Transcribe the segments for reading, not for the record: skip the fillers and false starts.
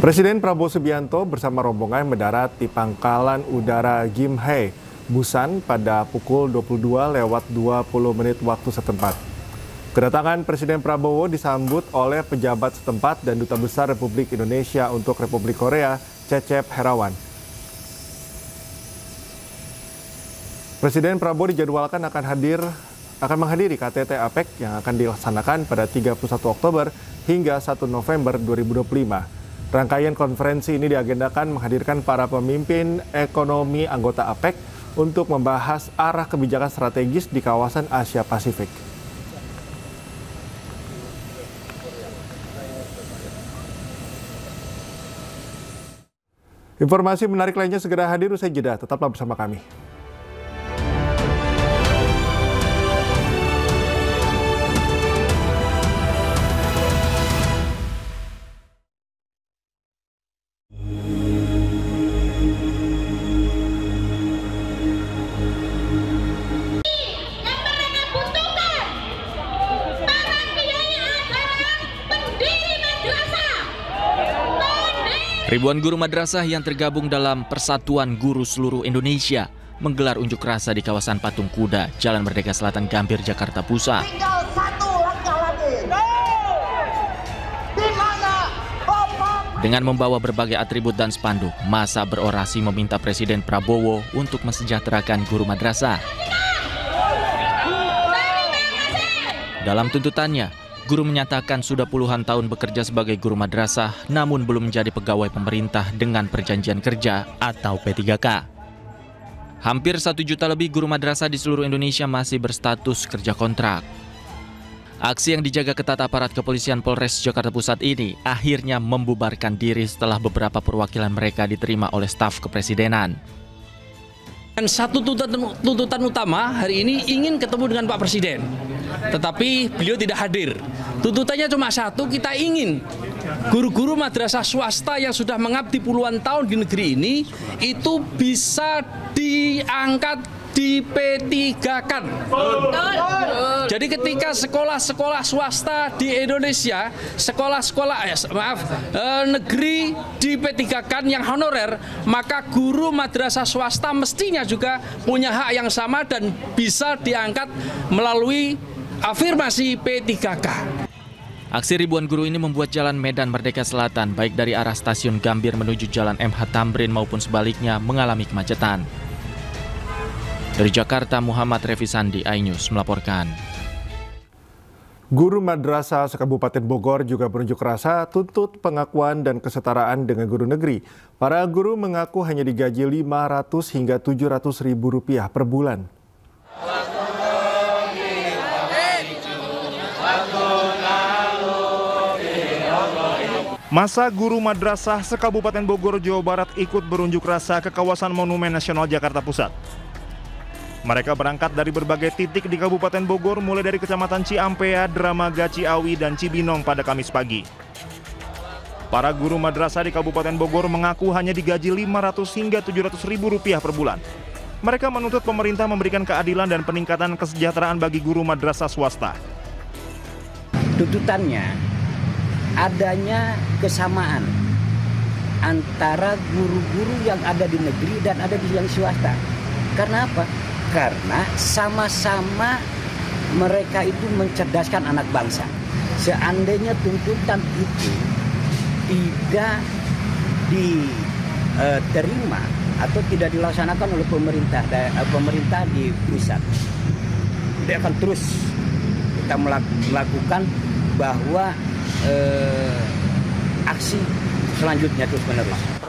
Presiden Prabowo Subianto bersama rombongan mendarat di Pangkalan Udara Gimhae, Busan pada pukul 22:20 waktu setempat. Kedatangan Presiden Prabowo disambut oleh pejabat setempat dan Duta Besar Republik Indonesia untuk Republik Korea, Cecep Herawan. Presiden Prabowo dijadwalkan akan menghadiri KTT APEC yang akan dilaksanakan pada 31 Oktober hingga 1 November 2025. Rangkaian konferensi ini diagendakan menghadirkan para pemimpin ekonomi anggota APEC untuk membahas arah kebijakan strategis di kawasan Asia Pasifik. Informasi menarik lainnya segera hadir usai jeda. Tetaplah bersama kami. Ribuan guru madrasah yang tergabung dalam Persatuan Guru Seluruh Indonesia menggelar unjuk rasa di kawasan Patung Kuda, Jalan Merdeka Selatan, Gambir, Jakarta Pusat. Tinggal satu langkah lagi. Dengan membawa berbagai atribut dan spanduk, massa berorasi meminta Presiden Prabowo untuk mensejahterakan guru madrasah. Dalam tuntutannya, guru menyatakan sudah puluhan tahun bekerja sebagai guru madrasah, namun belum menjadi pegawai pemerintah dengan perjanjian kerja atau P3K. Hampir 1 juta lebih guru madrasah di seluruh Indonesia masih berstatus kerja kontrak. Aksi yang dijaga ketat aparat kepolisian Polres Jakarta Pusat ini akhirnya membubarkan diri setelah beberapa perwakilan mereka diterima oleh staf kepresidenan. Dan satu tuntutan utama hari ini ingin ketemu dengan Pak Presiden, tetapi beliau tidak hadir. Tuntutannya cuma satu, kita ingin guru-guru madrasah swasta yang sudah mengabdi puluhan tahun di negeri ini itu bisa diangkat di P3K-kan. Jadi ketika sekolah-sekolah swasta di Indonesia, negeri di P3K-kan yang honorer, maka guru madrasah swasta mestinya juga punya hak yang sama dan bisa diangkat melalui afirmasi P3K. Aksi ribuan guru ini membuat Jalan Medan Merdeka Selatan, baik dari arah stasiun Gambir menuju Jalan MH Tamrin maupun sebaliknya, mengalami kemacetan. Dari Jakarta, Muhammad Revi Sandi, iNews melaporkan. Guru madrasah se-Kabupaten Bogor juga berunjuk rasa tuntut pengakuan dan kesetaraan dengan guru negeri. Para guru mengaku hanya digaji Rp500 hingga Rp700.000 per bulan. Massa guru madrasah se-Kabupaten Bogor, Jawa Barat ikut berunjuk rasa ke kawasan Monumen Nasional Jakarta Pusat. Mereka berangkat dari berbagai titik di Kabupaten Bogor, mulai dari Kecamatan Ciampea, Dramaga, Ciawi, dan Cibinong pada Kamis pagi. Para guru madrasah di Kabupaten Bogor mengaku hanya digaji Rp500 hingga Rp700.000 per bulan. Mereka menuntut pemerintah memberikan keadilan dan peningkatan kesejahteraan bagi guru madrasah swasta. Tuntutannya adanya kesamaan antara guru-guru yang ada di negeri dan ada di yang swasta. Karena apa? Karena sama-sama mereka itu mencerdaskan anak bangsa. Seandainya tuntutan itu tidak diterima atau tidak dilaksanakan oleh pemerintah di pusat, tidak akan terus kita melakukan bahwa aksi selanjutnya terus-menerus.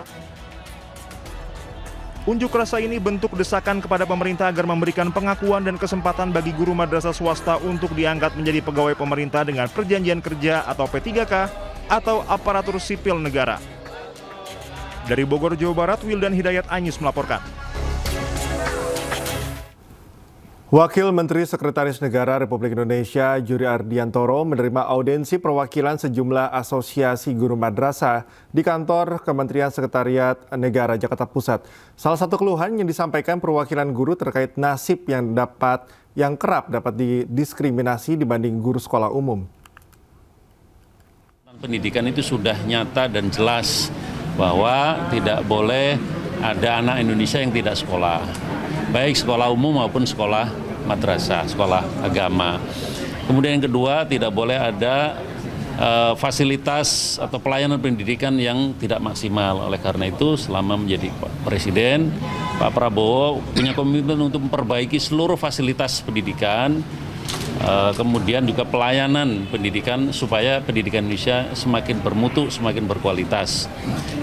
Unjuk rasa ini bentuk desakan kepada pemerintah agar memberikan pengakuan dan kesempatan bagi guru madrasah swasta untuk diangkat menjadi pegawai pemerintah dengan perjanjian kerja atau P3K atau aparatur sipil negara. Dari Bogor, Jawa Barat, Wildan Hidayat, iNews melaporkan. Wakil Menteri Sekretaris Negara Republik Indonesia Juri Ardiantoro menerima audensi perwakilan sejumlah asosiasi guru madrasah di kantor Kementerian Sekretariat Negara Jakarta Pusat. Salah satu keluhan yang disampaikan perwakilan guru terkait nasib yang kerap dapat didiskriminasi dibanding guru sekolah umum. Pendidikan itu sudah nyata dan jelas bahwa tidak boleh ada anak Indonesia yang tidak sekolah, baik sekolah umum maupun sekolah madrasah, sekolah agama. Kemudian yang kedua, tidak boleh ada fasilitas atau pelayanan pendidikan yang tidak maksimal. Oleh karena itu, selama menjadi Presiden, Pak Prabowo punya komitmen untuk memperbaiki seluruh fasilitas pendidikan, kemudian juga pelayanan pendidikan supaya pendidikan Indonesia semakin bermutu, semakin berkualitas.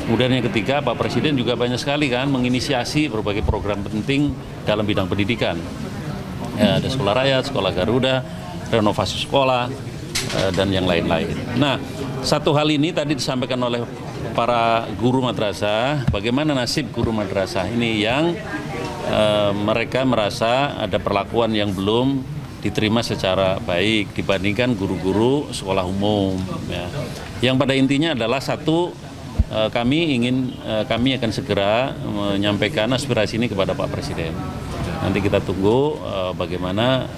Kemudian yang ketiga, Pak Presiden juga banyak sekali kan menginisiasi berbagai program penting dalam bidang pendidikan. Ada sekolah rakyat, sekolah Garuda, renovasi sekolah, dan yang lain-lain. Nah, satu hal ini tadi disampaikan oleh para guru madrasah, bagaimana nasib guru madrasah ini yang mereka merasa ada perlakuan yang belum diterima secara baik dibandingkan guru-guru sekolah umum. Ya. Yang pada intinya adalah satu, kami akan segera menyampaikan aspirasi ini kepada Pak Presiden. Nanti kita tunggu bagaimana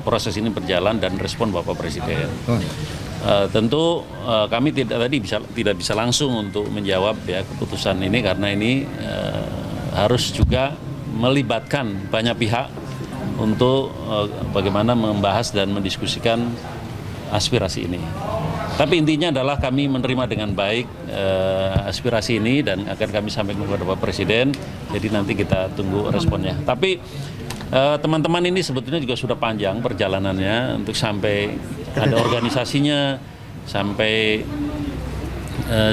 proses ini berjalan dan respon Bapak Presiden. Tentu kami tidak bisa langsung untuk menjawab ya keputusan ini karena ini harus juga melibatkan banyak pihak untuk bagaimana membahas dan mendiskusikan aspirasi ini. Tapi intinya adalah kami menerima dengan baik aspirasi ini dan akan kami sampaikan kepada Bapak Presiden. Jadi nanti kita tunggu responnya. Tapi teman-teman ini sebetulnya juga sudah panjang perjalanannya untuk sampai ada organisasinya, sampai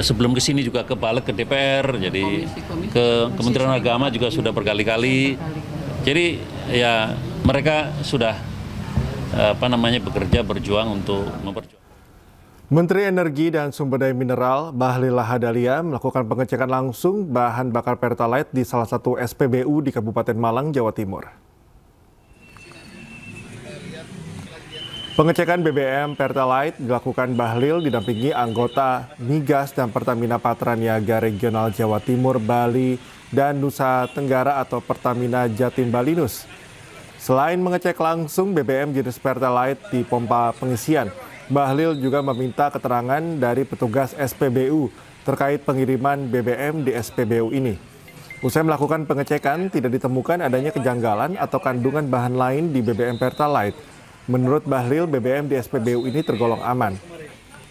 sebelum ke sini juga ke balik ke DPR, jadi ke Kementerian Agama juga sudah berkali-kali. Jadi ya mereka sudah bekerja berjuang untuk memperjuangkan. Menteri Energi dan Sumber Daya Mineral Bahlil Lahadalia melakukan pengecekan langsung bahan bakar Pertalite di salah satu SPBU di Kabupaten Malang, Jawa Timur. Pengecekan BBM Pertalite dilakukan Bahlil didampingi anggota Migas dan Pertamina Patraniaga Regional Jawa Timur, Bali, dan Nusa Tenggara atau Pertamina Jatim Balinus. Selain mengecek langsung BBM jenis Pertalite di pompa pengisian, Bahlil juga meminta keterangan dari petugas SPBU terkait pengiriman BBM di SPBU ini. Usai melakukan pengecekan, tidak ditemukan adanya kejanggalan atau kandungan bahan lain di BBM Pertalite. Menurut Bahlil, BBM di SPBU ini tergolong aman.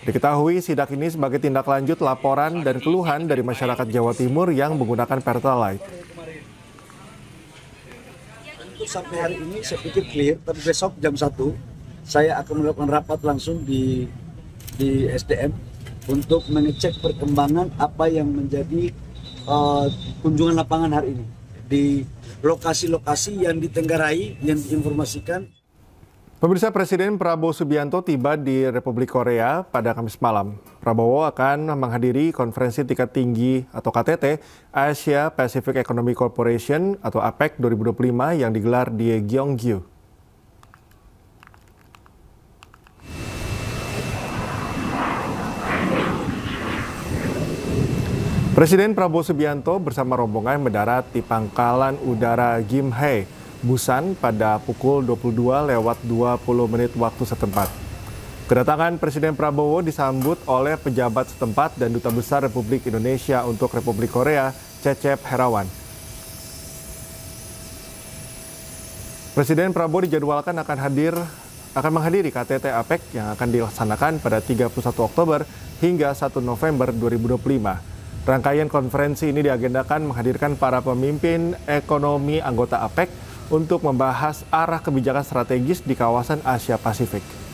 Diketahui sidak ini sebagai tindak lanjut laporan dan keluhan dari masyarakat Jawa Timur yang menggunakan Pertalite. Untuk sampai hari ini saya pikir clear, tapi besok jam 1 saya akan melakukan rapat langsung di SDM untuk mengecek perkembangan apa yang menjadi kunjungan lapangan hari ini di lokasi-lokasi yang ditenggarai, yang diinformasikan. Pemirsa, Presiden Prabowo Subianto tiba di Republik Korea pada Kamis malam. Prabowo akan menghadiri konferensi tingkat tinggi atau KTT Asia Pacific Economic Corporation atau APEC 2025 yang digelar di Gyeongju. Presiden Prabowo Subianto bersama rombongan mendarat di Pangkalan Udara Gimhae, Busan pada pukul 22:20 waktu setempat. Kedatangan Presiden Prabowo disambut oleh pejabat setempat dan Duta Besar Republik Indonesia untuk Republik Korea, Cecep Herawan. Presiden Prabowo dijadwalkan akan menghadiri KTT APEC yang akan dilaksanakan pada 31 Oktober hingga 1 November 2025. Rangkaian konferensi ini diagendakan menghadirkan para pemimpin ekonomi anggota APEC untuk membahas arah kebijakan strategis di kawasan Asia Pasifik.